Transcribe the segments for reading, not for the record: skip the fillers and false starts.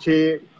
6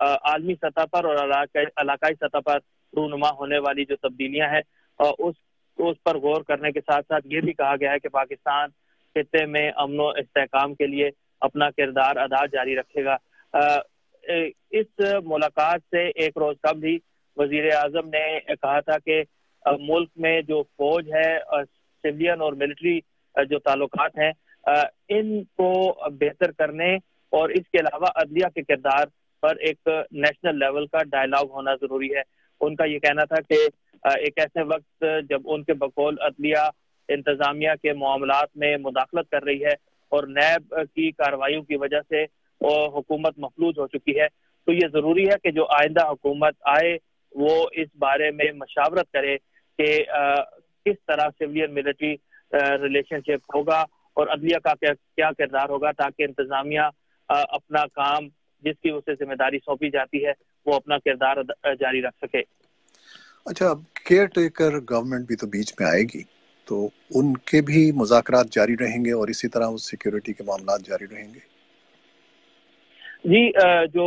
عالمی سطح پر اور علاقائی سطح پر رونما ہونے والی جو تبدیلیاں ہیں اس پر غور کرنے کے ساتھ ساتھ یہ بھی کہا گیا ہے کہ پاکستان خطے میں امن و استحکام کے لیے اپنا کردار ادا جاری رکھے گا۔ اس ملاقات سے ایک روز قبل ہی وزیر اعظم نے کہا تھا کہ ملک میں جو فوج ہے، سویلین اور ملٹری جو تعلقات ہیں، ان کو بہتر کرنے اور اس کے علاوہ عدلیہ کے کردار پر ایک نیشنل لیول کا ڈائلاگ ہونا ضروری ہے۔ ان کا یہ کہنا تھا کہ ایک ایسے وقت جب ان کے بقول عدلیہ انتظامیہ کے معاملات میں مداخلت کر رہی ہے اور نیب کی کارروائیوں کی وجہ سے حکومت مفلوج ہو چکی ہے، تو یہ ضروری ہے کہ جو آئندہ حکومت آئے وہ اس بارے میں مشاورت کرے کہ کس طرح سویلین ملٹری ریلیشن شپ ہوگا اور عدلیہ کا کیا کردار ہوگا، تاکہ انتظامیہ اپنا کام جس کی اسے ذمہ داری سونپی جاتی ہے وہ اپنا کردار جاری رکھ سکے۔ اچھا، اب کیئر ٹیکر گورنمنٹ بھی تو بیچ میں آئے گی، تو ان کے بھی مذاکرات جاری رہیں گے اور اسی طرح سیکیورٹی کے معاملات جاری رہیں گے؟ جی، جو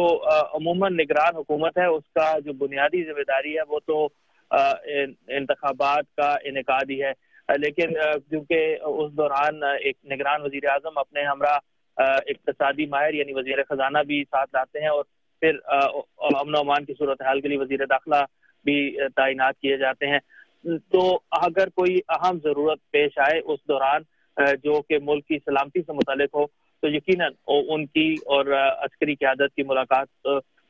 عموماً نگران حکومت ہے اس کا جو بنیادی ذمہ داری ہے وہ تو انتخابات کا انعقاد ہی ہے، لیکن کیونکہ اس دوران ایک نگران وزیر اعظم اپنے ہمراہ اقتصادی ماہر یعنی وزیر خزانہ بھی ساتھ لاتے ہیں، اور پھر امن و امان کی صورتحال کے لیے وزیر داخلہ بھی تعینات کیے جاتے ہیں، تو اگر کوئی اہم ضرورت پیش آئے اس دوران جو کہ ملک کی سلامتی سے متعلق ہو تو یقیناً ان کی اور عسکری قیادت کی ملاقات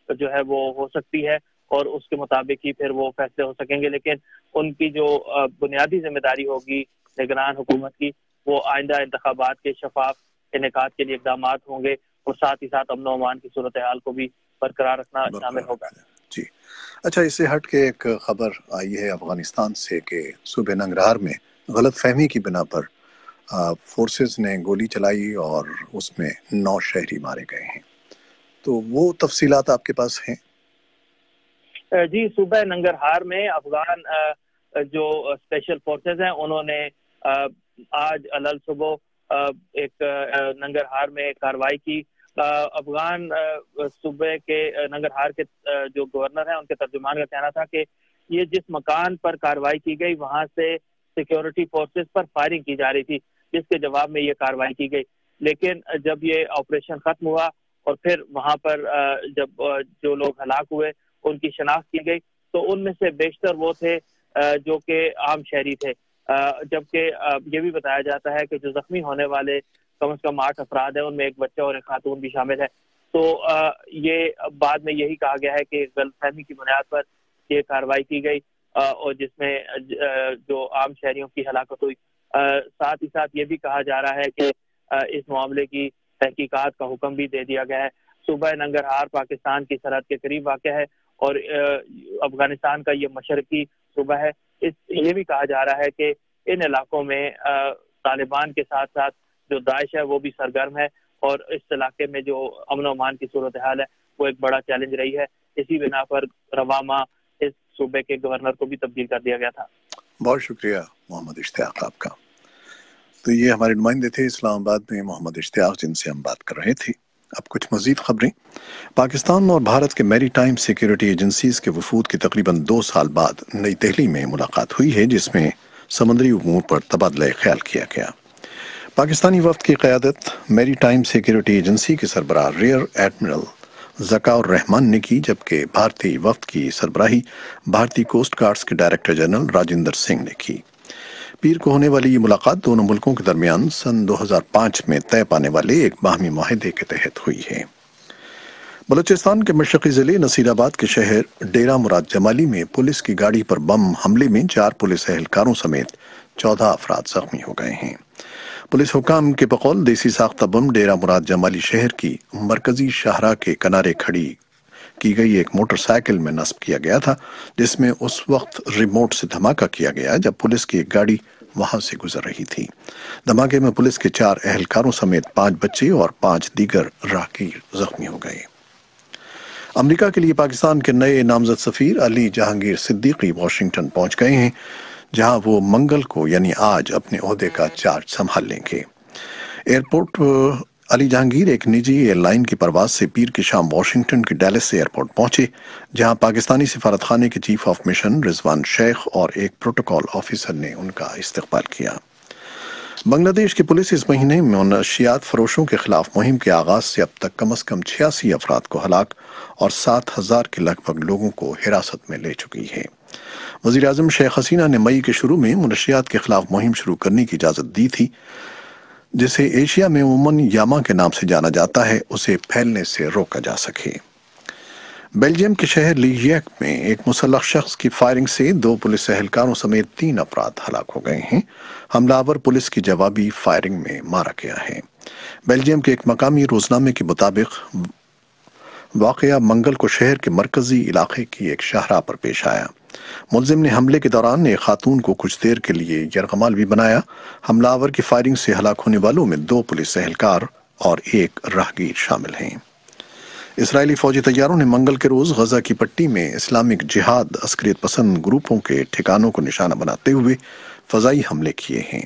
جو ہے وہ ہو سکتی ہے اور اس کے مطابق ہی پھر وہ فیصلے ہو سکیں گے، لیکن ان کی جو بنیادی ذمہ داری ہوگی نگران حکومت کی وہ آئندہ انتخابات کے شفاف انعقاد کے لیے اقدامات ہوں گے اور ساتھ ہی ساتھ امن و امان کی صورتحال کو بھی برقرار رکھنا شامل ہوگا۔ جی اچھا، اس سے ہٹ کے ایک خبر آئی ہے افغانستان سے کہ صوبہ ننگرہار میں غلط فہمی کی بنا پر فورسز نے گولی چلائی اور اس میں 9 شہری مارے گئے ہیں، تو وہ تفصیلات آپ کے پاس ہیں؟ جی، صوبہ ننگرہار میں افغان جو اسپیشل فورسز ہیں انہوں نے آج علل صبح ایک ننگرہار میں کارروائی کی۔ افغان صوبے کے ننگرہار کے جو گورنر ہیں ان کے ترجمان کا کہنا تھا کہ یہ جس مکان پر کارروائی کی گئی وہاں سے سیکیورٹی فورسز پر فائرنگ کی جا رہی تھی، جس کے جواب میں یہ کارروائی کی گئی، لیکن جب یہ آپریشن ختم ہوا اور پھر وہاں پر جب جو لوگ ہلاک ہوئے ان کی شناخت کی گئی تو ان میں سے بیشتر وہ تھے جو کہ عام شہری تھے، جبکہ یہ بھی بتایا جاتا ہے کہ جو زخمی ہونے والے کم از کم 8 افراد ہیں ان میں ایک بچہ اور ایک خاتون بھی شامل ہے۔ تو یہ بعد میں یہی کہا گیا ہے کہ غلط فہمی کی بنیاد پر یہ کارروائی کی گئی اور جس میں جو عام شہریوں کی ہلاکت ہوئی۔ ساتھ ہی ساتھ یہ بھی کہا جا رہا ہے کہ اس معاملے کی تحقیقات کا حکم بھی دے دیا گیا ہے۔ صوبہ ننگرہار پاکستان کی سرحد کے قریب واقع ہے اور افغانستان کا یہ مشرقی صوبہ ہے۔ یہ بھی کہا جا رہا ہے کہ ان علاقوں میں طالبان کے ساتھ ساتھ جو داعش ہے وہ بھی سرگرم ہے اور اس علاقے میں جو امن و امان کی صورتحال ہے وہ ایک بڑا چیلنج رہی ہے۔ اسی بنا پر رواں ماہ اس صوبے کے گورنر کو بھی تبدیل کر دیا گیا تھا۔ بہت شکریہ محمد اشتیاق آپ کا۔ تو یہ ہمارے نمائندے تھے اسلام آباد میں محمد اشتیاق، جن سے ہم بات کر رہے تھے۔ اب کچھ مزید خبریں۔ پاکستان اور بھارت کے میری ٹائم سیکیورٹی ایجنسیز کے وفود کی تقریباً 2 سال بعد نئی دہلی میں ملاقات ہوئی ہے، جس میں سمندری امور پر تبادلہ خیال کیا گیا۔ پاکستانی وفد کی قیادت میری ٹائم سیکیورٹی ایجنسی کے سربراہ ریئر ایڈمرل ذکاء الرحمان نے کی، جبکہ بھارتی وفد کی سربراہی بھارتی کوسٹ گارڈز کے ڈائریکٹر جنرل راجندر سنگھ نے کی۔ پیر کو ہونے والی یہ ملاقات دونوں ملکوں کے درمیان سن 2005 میں طے پانے والے ایک باہمی معاہدے کے تحت ہوئی ہے۔ بلوچستان کے مشرقی ضلع نصیر آباد کے شہر ڈیرہ مراد جمالی میں پولیس کی گاڑی پر بم حملے میں 4 پولیس اہلکاروں سمیت 14 افراد زخمی ہو گئے ہیں۔ پولیس حکام کے بقول دیسی ساختہ بم ڈیرہ مراد جمالی شہر کی مرکزی شاہراہ کے کنارے کھڑی کی گئی ایک موٹر سائیکل میں نصب کیا گیا تھا، جس میں اس وقت ریموٹ سے دھماکہ کیا گیا جب پولیس کی ایک گاڑی وہاں سے گزر رہی تھی۔ دھماکے میں پولیس کے 4 اہلکاروں سمیت 5 بچے اور 5 دیگر راہگیر زخمی ہو گئے۔ امریکہ کے لیے پاکستان کے نئے نامزد سفیر علی جہانگیر صدیقی واشنگٹن پہنچ گئے ہیں، جہاں وہ منگل کو یعنی آج اپنے عہدے کا چارج سنبھال لیں گے۔ ایئرپورٹ علی جہانگیر ایک نجی ایئر لائن کی پرواز سے پیر کی شام واشنگٹن کے ڈیلس ایئرپورٹ پہنچے، جہاں پاکستانی سفارت خانے کے چیف آف مشن رضوان شیخ اور ایک پروٹوکول آفیسر نے ان کا استقبال کیا۔ بنگلہ دیش کی پولیس اس مہینے منشیات فروشوں کے خلاف مہم کے آغاز سے اب تک کم از کم 86 افراد کو ہلاک اور 7,000 کے لگ بھگ لوگوں کو حراست میں لے چکی ہے۔ وزیر اعظم شیخ حسینہ نے مئی کے شروع میں منشیات کے خلاف مہم شروع کرنے کی اجازت دی تھی، جسے ایشیا میں عموماً یاما کے نام سے جانا جاتا ہے، اسے پھیلنے سے روکا جا سکے۔ بیلجیم کے شہر لیجیک میں ایک مسلح شخص کی فائرنگ سے 2 پولیس اہلکاروں سمیت 3 افراد ہلاک ہو گئے ہیں۔ حملہ آور پولیس کی جوابی فائرنگ میں مارا گیا ہے۔ بیلجیم کے ایک مقامی روزنامے کے مطابق واقعہ منگل کو شہر کے مرکزی علاقے کی ایک شاہراہ پر پیش آیا۔ ملزم نے حملے کے دوران ایک خاتون کو کچھ دیر کے لیے یرغمال بھی بنایا۔ حملہ آور کی فائرنگ سے ہلاک ہونے والوں میں 2 پولیس اہلکار اور ایک راہگیر شامل ہیں۔ اسرائیلی فوجی طیاروں نے منگل کے روز غزہ کی پٹی میں اسلامک جہاد عسکریت پسند گروپوں کے ٹھکانوں کو نشانہ بناتے ہوئے فضائی حملے کیے ہیں۔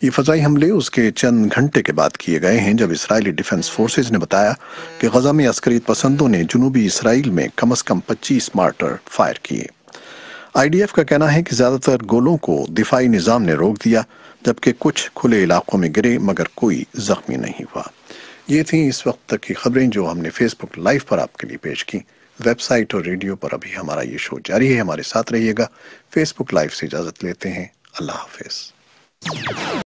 یہ فضائی حملے اس کے چند گھنٹے کے بعد کیے گئے ہیں جب اسرائیلی ڈیفنس فورسز نے بتایا کہ غزہ میں عسکریت پسندوں نے جنوبی اسرائیل میں کم از کم 25 مارٹر فائر کیے۔ آئی ڈی ایف کا کہنا ہے کہ زیادہ تر گولوں کو دفاعی نظام نے روک دیا، جبکہ کچھ کھلے علاقوں میں گرے مگر کوئی زخمی نہیں ہوا۔ یہ تھیں اس وقت تک کی خبریں جو ہم نے فیس بک لائیو پر آپ کے لیے پیش کی۔ ویب سائٹ اور ریڈیو پر ابھی ہمارا یہ شو جاری ہے، ہمارے ساتھ رہیے گا۔ فیس بک لائیو سے اجازت لیتے ہیں، اللہ حافظ۔